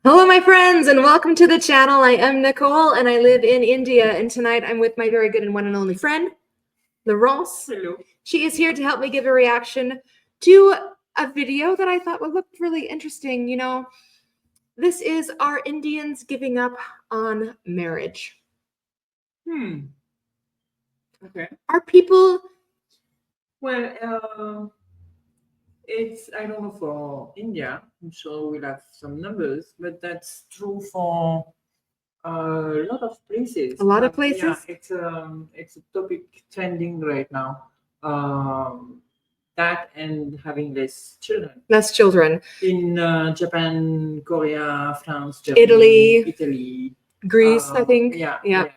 Hello, my friends, and welcome to the channel. I am Nicole, and I live in India. And tonight I'm with my very good and one and only friend, Laurence. Hello. She is here to help me give a reaction to a video that I thought would look really interesting. You know, this is Are Indians Giving Up on Marriage? Okay. Are people... Well, it's, I don't know for India, I'm sure we'll have some numbers, but that's true for a lot of places. A lot of places? Yeah, it's a topic trending right now. That and having less children. Less children. In Japan, Korea, France, Germany, Italy, Greece, I think. Yeah.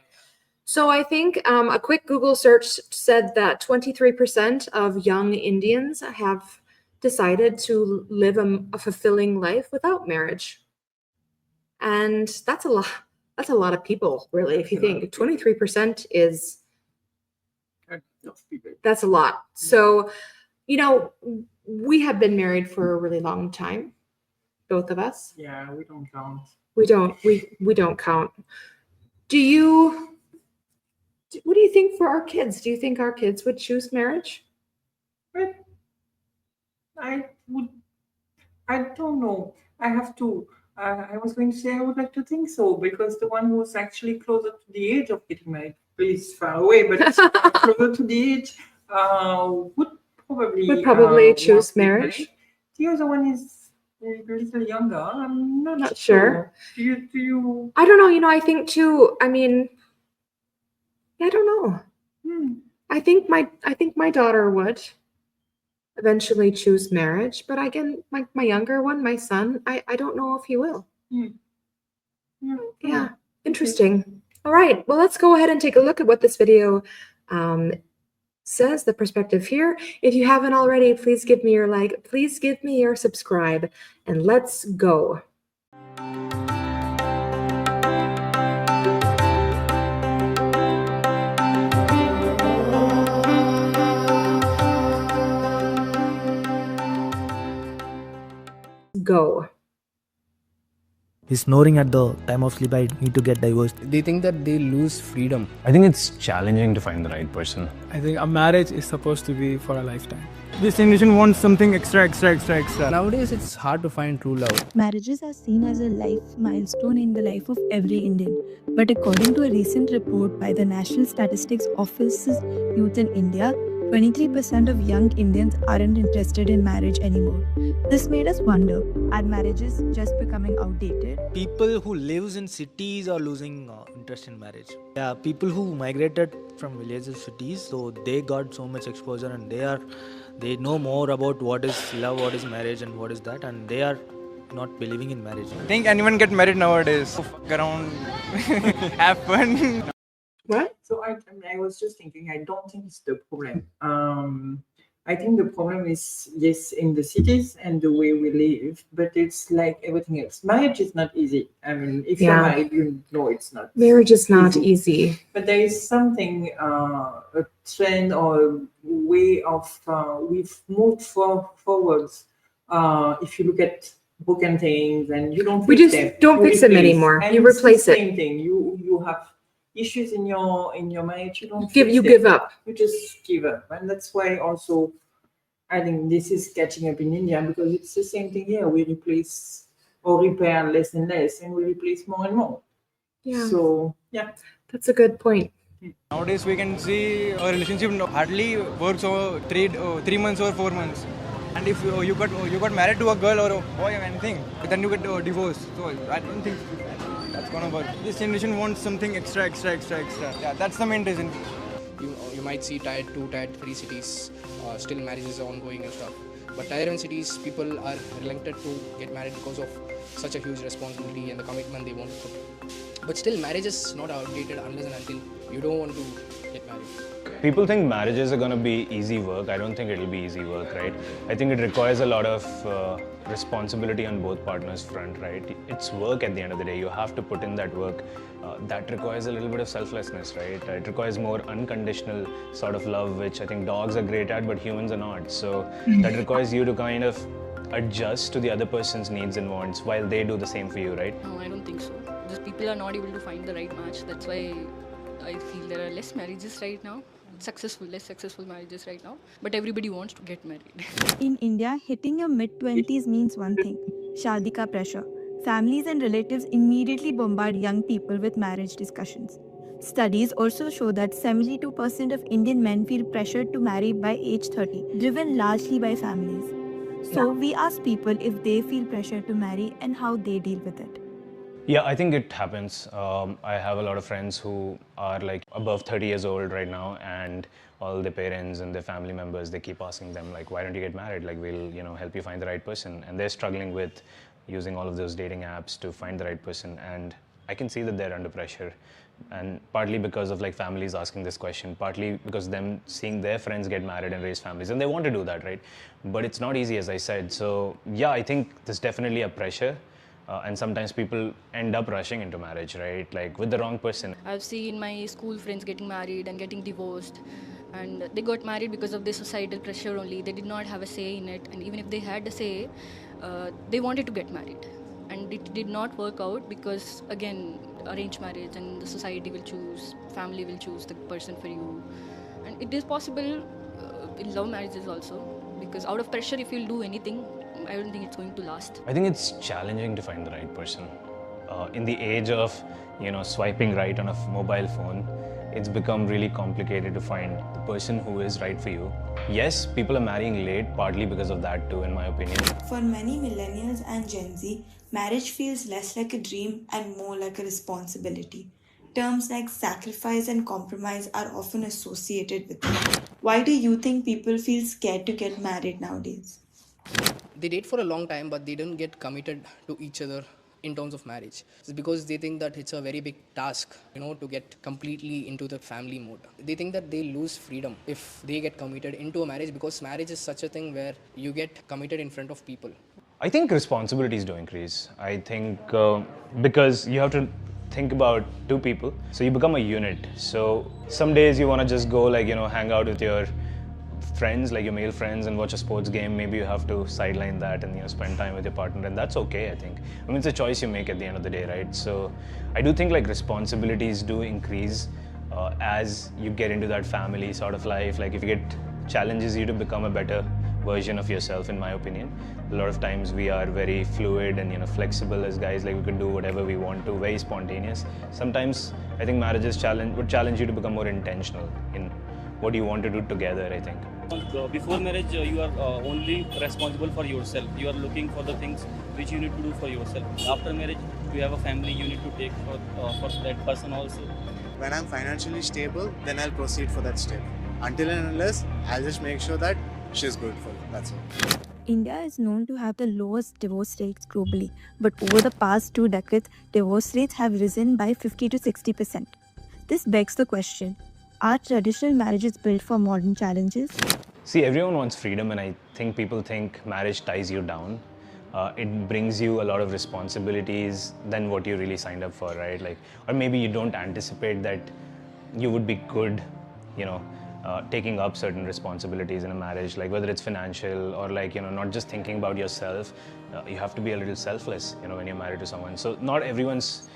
So I think a quick Google search said that 23% of young Indians have decided to live a fulfilling life without marriage. And that's a lot. That's a lot of people, really, if you think. 23% is... That's a lot. So, you know, we have been married for a really long time, both of us. Yeah, we don't count. We don't count. What do you think for our kids? Do you think our kids would choose marriage? Well, I don't know. I was going to say I would like to think so, because the one who's actually closer to the age of getting married, please far away, but closer to the age, would probably choose marriage. The other one is a little younger. I'm not sure. Do you? I don't know. You know, I think too. I mean, I don't know. I think my daughter would eventually choose marriage, but again, my younger one, my son, I don't know if he will. Yeah, interesting. All right, well, let's go ahead and take a look at what this video says, the perspective here. If you haven't already, please give me your like, please give me your subscribe, and let's go. Go. He's snoring at the time of sleep. I need to get divorced. They think that they lose freedom. I think it's challenging to find the right person. I think a marriage is supposed to be for a lifetime. This generation wants something extra. Nowadays, it's hard to find true love. Marriages are seen as a life milestone in the life of every Indian. But according to a recent report by the National Statistics Office's Youth in India, 23% of young Indians aren't interested in marriage anymore. This made us wonder, are marriages just becoming outdated? People who lives in cities are losing interest in marriage. Yeah, people who migrated from villages to cities, so they got so much exposure and they know more about what is love, what is marriage and what is that, and they are not believing in marriage. I think anyone get married nowadays. Fuck around, have fun. What? So I was just thinking, I don't think it's the problem. I think the problem is, yes, in the cities and the way we live, but it's like everything else. Marriage is not easy. I mean, if you're married, you know it's not. Marriage is not easy. But there is something, a trend or way of, we've moved forwards. If you look at broken things and you don't fix them. Don't fix them anymore. And you replace it. Same thing. You have issues in your marriage, you give up. You just give up. And that's why also I think this is catching up in India, because it's the same thing here. We replace or repair less and less, and we replace more and more. Yeah. So yeah, that's a good point. Nowadays we can see a relationship hardly works over 3 months or 4 months. And if you got married to a girl or a boy or anything, then you get divorced. So I don't think that's gonna work. This generation wants something extra. Yeah, that's the main reason. You might see tier 2, tier 3 cities, still marriages are ongoing and stuff. But tier 1 cities, people are reluctant to get married because of such a huge responsibility and the commitment they want to put. But still, marriage is not outdated unless and until you don't want to get married. People think marriages are going to be easy work. I don't think it'll be easy work, right? I think it requires a lot of responsibility on both partners' front, right? It's work at the end of the day. You have to put in that work. That requires a little bit of selflessness, right? It requires more unconditional sort of love, which I think dogs are great at, but humans are not. So that requires you to kind of adjust to the other person's needs and wants while they do the same for you, right? No, I don't think so. Just people are not able to find the right match. That's why I feel there are less marriages right now. Less successful marriages right now. But everybody wants to get married. In India, hitting your mid 20s means one thing: Shadi ka pressure. Families and relatives immediately bombard young people with marriage discussions. Studies also show that 72% of Indian men feel pressured to marry by age 30, driven largely by families. So, we ask people if they feel pressured to marry and how they deal with it. Yeah, I think it happens. I have a lot of friends who are like above 30 years old right now, and all their parents and their family members, they keep asking them like, why don't you get married? Like, we'll, help you find the right person. And they're struggling with using all of those dating apps to find the right person. And I can see that they're under pressure. And partly because of like families asking this question, partly because them seeing their friends get married and raise families, and they want to do that, right? But it's not easy, as I said. So yeah, I think there's definitely a pressure. And sometimes people end up rushing into marriage, right? Like with the wrong person. I've seen my school friends getting married and getting divorced. And they got married because of the societal pressure only. They did not have a say in it. And even if they had a say, they wanted to get married. And it did not work out because, again, arranged marriage and the society will choose, family will choose the person for you. And it is possible in love marriages also, because out of pressure, if you'll do anything, I don't think it's going to last. I think it's challenging to find the right person. In the age of, swiping right on a mobile phone, it's become really complicated to find the person who is right for you. Yes, people are marrying late, partly because of that too, in my opinion. For many millennials and Gen Z, marriage feels less like a dream and more like a responsibility. Terms like sacrifice and compromise are often associated with it. Why do you think people feel scared to get married nowadays? They date for a long time, but they don't get committed to each other in terms of marriage. It's because they think that it's a very big task, to get completely into the family mode. They think that they lose freedom if they get committed into a marriage, because marriage is such a thing where you get committed in front of people. I think responsibilities do increase. I think because you have to think about two people, so you become a unit. So some days you want to just go hang out with your friends, like your male friends, and watch a sports game. Maybe you have to sideline that and spend time with your partner, and that's okay. I think. I mean, it's a choice you make at the end of the day, right? So I do think responsibilities do increase as you get into that family sort of life. Like if you get challenges you to become a better version of yourself, in my opinion. A lot of times we are very fluid and flexible as guys. Like we could do whatever we want to, very spontaneous. Sometimes I think marriages would challenge you to become more intentional in what you want to do together, I think. Before marriage, you are only responsible for yourself. You are looking for the things which you need to do for yourself. After marriage, you have a family you need to take for that person also. When I'm financially stable, then I'll proceed for that step. Until and unless, I'll just make sure that she's good for it. That's all. India is known to have the lowest divorce rates globally, but over the past 2 decades, divorce rates have risen by 50 to 60%. This begs the question: are traditional marriages built for modern challenges? See, everyone wants freedom, and I think people think marriage ties you down. It brings you a lot of responsibilities than what you really signed up for, right? Or maybe you don't anticipate that you would be good, taking up certain responsibilities in a marriage, like whether it's financial or not just thinking about yourself. You have to be a little selfless, when you're married to someone. So not everyone's,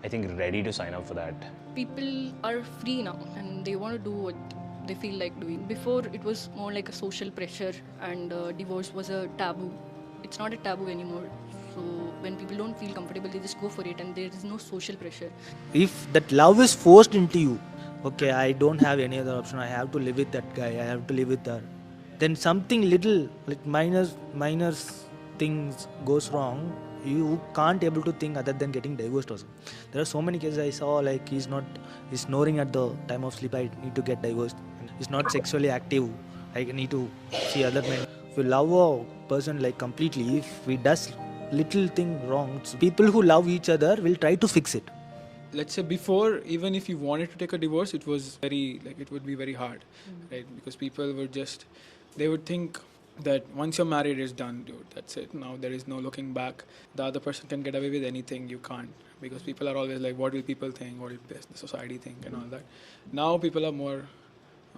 I think, ready to sign up for that. People are free now and they want to do what they feel like doing. Before it was more like a social pressure, and divorce was a taboo. It's not a taboo anymore. So when people don't feel comfortable, they just go for it, and there is no social pressure. If that love is forced into you, okay, I don't have any other option, I have to live with that guy, I have to live with her, then something little, like minor things goes wrong, you can't able to think other than getting divorced also. There are so many cases I saw, like he's snoring at the time of sleep, I need to get divorced. He's not sexually active, I need to see other men. If you love a person completely, if he does little thing wrong, so people who love each other will try to fix it. Let's say before, even if you wanted to take a divorce, it was it would be very hard, right? Because people they would think that once you're married, it's done, dude. That's it. Now there is no looking back. The other person can get away with anything. You can't, because people are always like, what will people think? What will the society think? And all that. Now people are more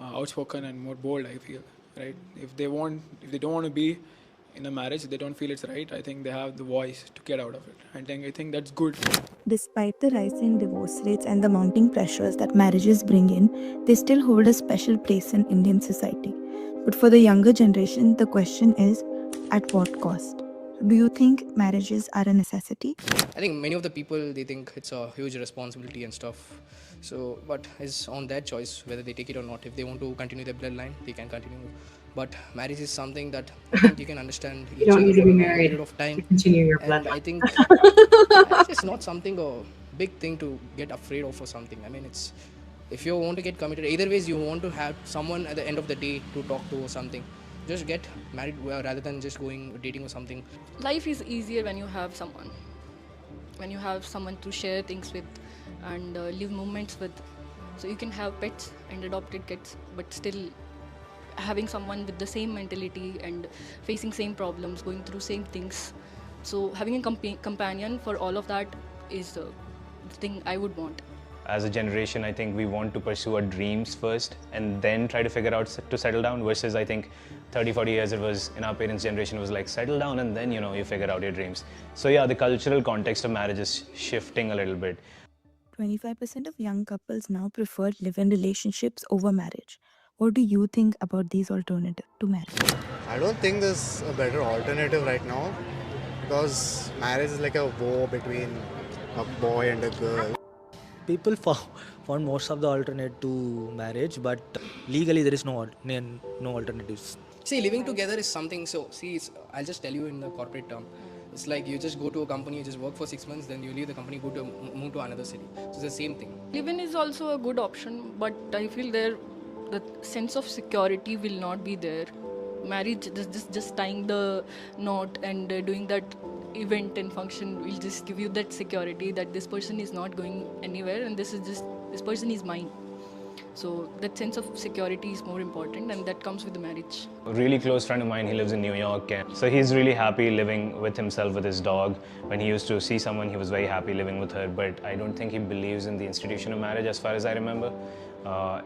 outspoken and more bold, I feel, right? If they don't want to be in a marriage, they don't feel it's right, I think they have the voice to get out of it. I think that's good. Despite the rise in divorce rates and the mounting pressures that marriages bring in, they still hold a special place in Indian society. But for the younger generation, the question is, at what cost? Do you think marriages are a necessity? I think many of the people, they think it's a huge responsibility and stuff. So, but it's on their choice whether they take it or not. If they want to continue their bloodline, they can continue. But marriage is something that I think you can understand You each don't other need to for be a longer married period of time. to continue your And I bloodline. think marriage is not something a big thing to get afraid of or something. I mean, it's if you want to get committed, either ways you want to have someone at the end of the day to talk to or something. Just get married rather than just going dating or something. Life is easier when you have someone. When you have someone to share things with and live moments with. So you can have pets and adopted kids, but still having someone with the same mentality and facing same problems, going through same things. So having a companion for all of that is the thing I would want. As a generation, I think we want to pursue our dreams first and then try to figure out to settle down, versus I think 30-40 years it was in our parents' generation, it was like settle down and then you figure out your dreams. So yeah, the cultural context of marriage is shifting a little bit. 25% of young couples now prefer live-in relationships over marriage. What do you think about these alternatives to marriage? I don't think there's a better alternative right now, because marriage is like a war between a boy and a girl. People found most of the alternate to marriage, but legally there is no alternatives. See, living together is something. So, see, I'll just tell you in the corporate term. It's like you just go to a company, you just work for 6 months, then you leave the company, move to another city. So it's the same thing. Live-in is also a good option, but I feel the sense of security will not be there. Marriage, just tying the knot and doing that event and function will just give you that security that this person is not going anywhere and this person is mine. So that sense of security is more important, and that comes with the marriage. A really close friend of mine, he lives in New York, and so he's really happy living with himself, with his dog. When he used to see someone, he was very happy living with her, but I don't think he believes in the institution of marriage as far as I remember.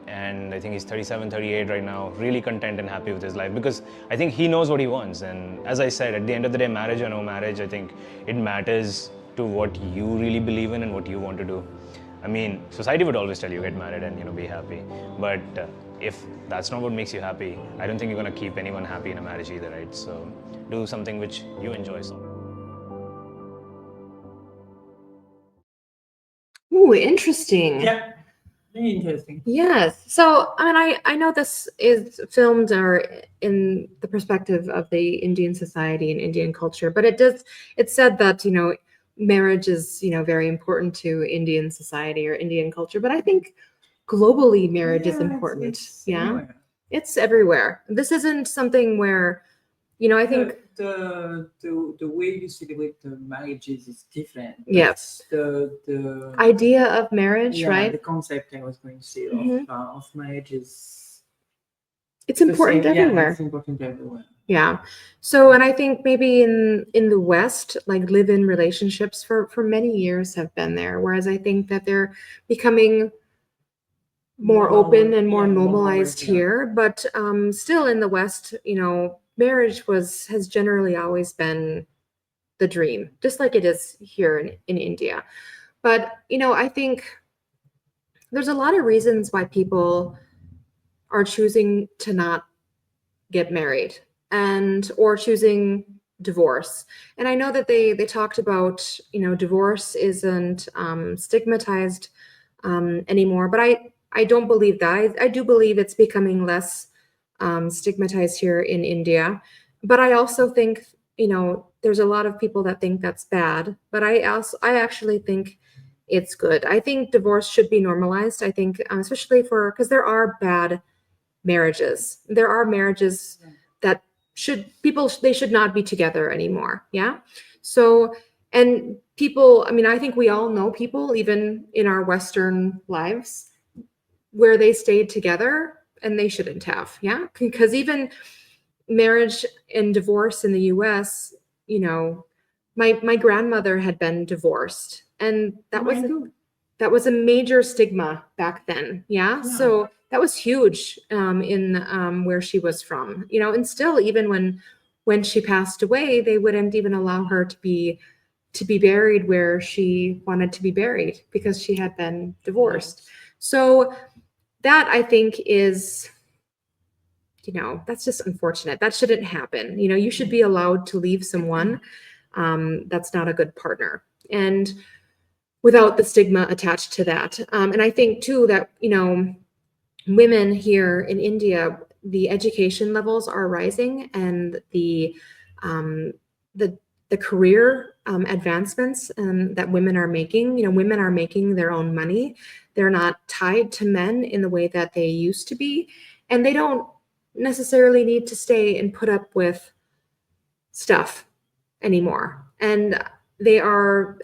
And I think he's 37, 38 right now, really content and happy with his life, because I think he knows what he wants. And as I said, at the end of the day, marriage or no marriage, I think it matters to what you really believe in and what you want to do. I mean, society would always tell you get married and be happy, but if that's not what makes you happy, I don't think you're going to keep anyone happy in a marriage either, right? So do something which you enjoy. Ooh, interesting. Yeah, very interesting. Yes. So, I mean, I know this is filmed or in the perspective of the Indian society and Indian culture, but it said that, marriage is, very important to Indian society or Indian culture. But I think globally marriage is important. It's everywhere. It's everywhere. This isn't something where, I think the way you celebrate the marriages is different. Yes. The idea of marriage, yeah, right? the concept I was going to say of marriage is It's important everywhere. Yeah, it's important everywhere. Yeah. So, and I think maybe in the West, like live-in relationships for many years have been there, whereas I think that they're becoming more open and more normalized here. But still in the West, marriage has generally always been the dream, just like it is here in India. But, I think there's a lot of reasons why people are choosing to not get married or choosing divorce. And I know that they talked about, divorce isn't stigmatized anymore, but I don't believe that. I do believe it's becoming less stigmatized here in India. But I also think, there's a lot of people that think that's bad, but I actually think it's good. I think divorce should be normalized. I think, especially because there are bad marriages. There are marriages that they should not be together anymore. Yeah. So, and people, I mean, I think we all know people, even in our Western lives, where they stayed together and they shouldn't have. Yeah. Because even marriage and divorce in the US, my grandmother had been divorced, and that was a major stigma back then. Yeah. So that was huge in where she was from, and still, even when when she passed away, they wouldn't even allow her to be buried where she wanted to be buried because she had been divorced. So that, I think, is, that's just unfortunate. That shouldn't happen. You should be allowed to leave someone that's not a good partner, and without the stigma attached to that. And I think too that, women here in India, the education levels are rising, and the career advancements that women are making. Women are making their own money. They're not tied to men in the way that they used to be, and they don't necessarily need to stay and put up with stuff anymore. And they are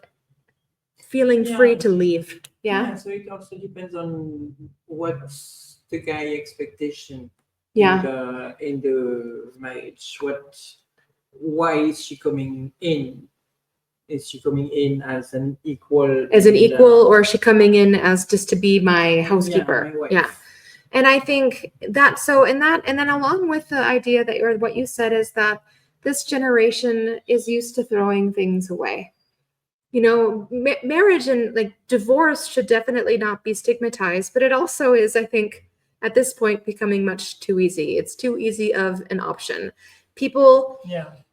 feeling free to leave. Yeah. So it also depends on what's the guy expectation. Yeah. In the marriage. Why is she coming in? Is she coming in as an equal? Or is she coming in as just to be my housekeeper? my wife. Yeah. And I think that, and then along with the idea that, or what you said, is that this generation is used to throwing things away. Marriage and like divorce should definitely not be stigmatized, but it also is, I think, at this point becoming much too easy. It's too easy of an option. People,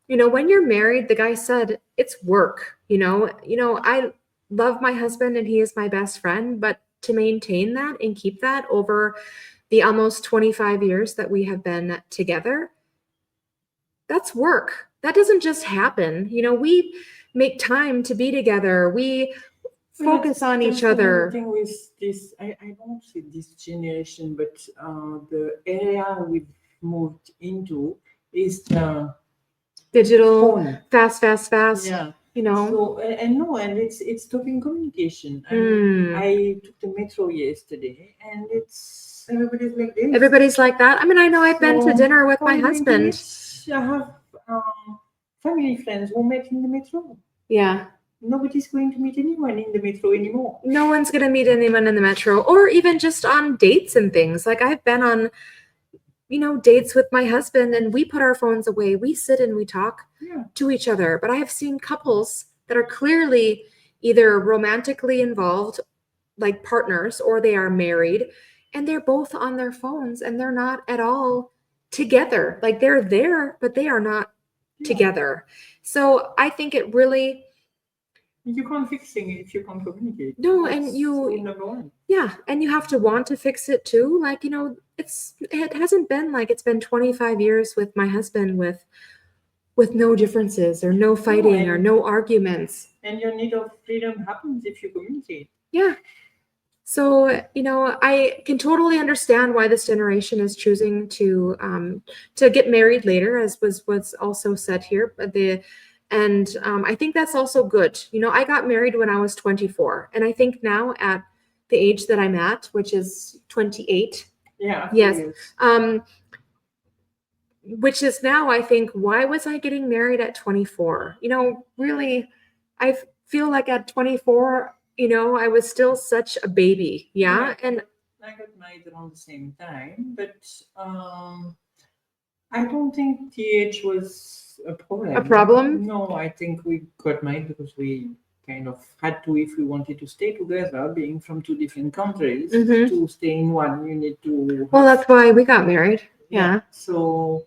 when you're married, the guy said, it's work. I love my husband and he is my best friend, but to maintain that and keep that over the almost 25 years that we have been together, that's work. That doesn't just happen. We make time to be together. We focus on each other. The thing with this, I don't say this generation, but the area we've moved into is the digital, phone. fast. Yeah. So and it's stopping communication. I took the metro yesterday, and it's everybody's like this. Everybody's like that. I mean, I know I've been to dinner with my husband. I have family friends who met in the metro. Yeah. Nobody's going to meet anyone in the metro anymore. No one's going to meet anyone in the metro, or even just on dates and things. Like I've been on, dates with my husband, and we put our phones away. We sit and we talk to each other. But I have seen couples that are clearly either romantically involved, like partners, or they are married, and they're both on their phones, and they're not at all together. Like they're there, but they are not together. So I think it really, you can't fix things if you can't communicate. No, That's and you, number one. Yeah, and you have to want to fix it too. Like, it hasn't been like it's been 25 years with my husband with no differences or no fighting or no arguments. And your need of freedom happens if you communicate. Yeah. So, I can totally understand why this generation is choosing to get married later, as was also said here. But I think that's also good. I got married when I was 24, and I think now at the age that I'm at, which is 28. Yeah. Yes. Which is now, I think, why was I getting married at 24? Really, I feel like at 24, I was still such a baby. Yeah. And I got married around the same time, but I don't think the age was a problem. A problem? No, I think we got married because we kind of had to, if we wanted to stay together, being from two different countries. To stay in one, you need to. Well, that's why we got married. Yeah. So,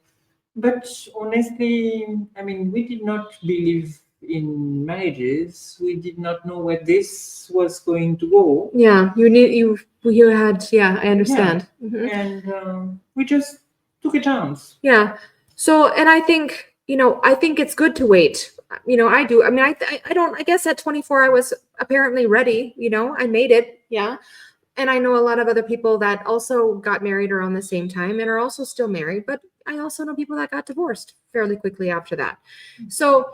but honestly, I mean, we did not believe in marriages. We did not know where this was going to go. Yeah, you had. Yeah, I understand. Yeah. And we just took a chance. Yeah. So, and I think, I think it's good to wait. I do. I mean, I guess at 24, I was apparently ready. I made it. Yeah. And I know a lot of other people that also got married around the same time and are also still married. But I also know people that got divorced fairly quickly after that. So,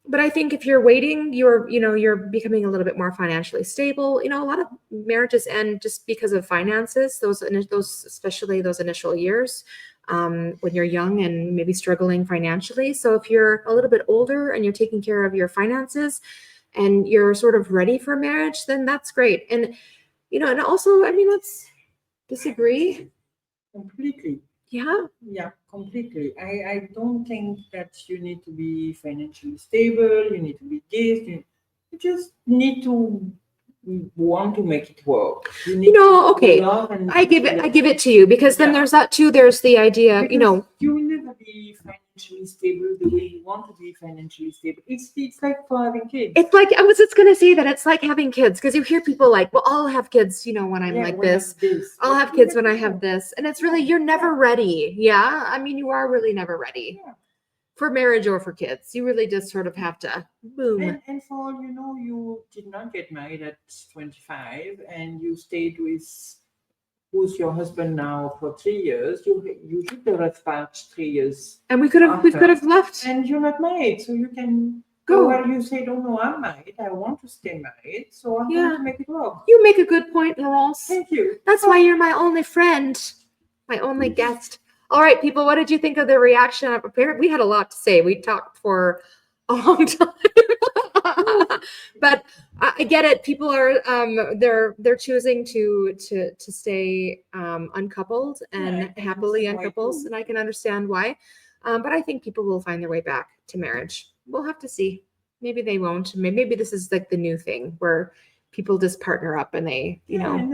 but I think if you're waiting, you're becoming a little bit more financially stable. A lot of marriages end just because of finances. Those especially those initial years. When you're young and maybe struggling financially. So if you're a little bit older and you're taking care of your finances and you're sort of ready for marriage, then that's great. And, and also, I mean, let's disagree. Completely. Yeah. Yeah, completely. I don't think that you need to be financially stable, you need to be this, you just need to want to make it work. You need to Okay. love and I give it to you, because then Yeah. there's that too. There's the idea, because you will never be financially stable the way you want to be financially stable. It's like for having kids. it's like, I was just gonna say that it's like having kids, because you hear people like, well, I'll have kids, when I'm like when I this. have this. I'll But have you kids when never I have know. this. And it's really, you're never ready. Yeah. I mean, you are really never ready Yeah. for marriage or for kids. You really just sort of have to boom. And for all you know, you did not get married at 25 and you stayed with who's your husband now for 3 years. You did the rough patch 3 years. And we could have left. And you're not married, so you can Go. go where you say, "Oh no, I'm married. I want to stay married, so I'm Yeah. going to make it work." You make a good point, Laurence. Thank you. That's why you're my only friend, my only guest. All right, people, what did you think of the reaction? We had a lot to say. We talked for a long time. But I get it. People are they're choosing to stay uncoupled and Yeah, I can happily understand why uncoupled, too. and I can understand why. But I think people will find their way back to marriage. We'll have to see. Maybe they won't. Maybe this is like the new thing where people just partner up and they, and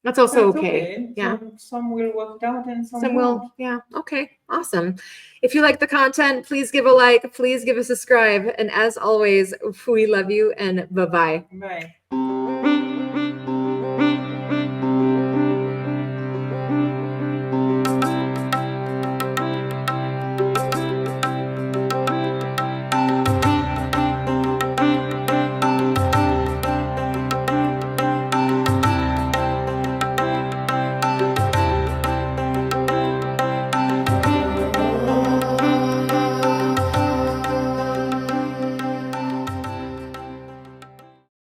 that's also that's okay. Yeah. Some will work out and some Some won't. will. Yeah. Okay. Awesome. If you like the content, please give a like, please give a subscribe. And as always, we love you and bye-bye. Bye.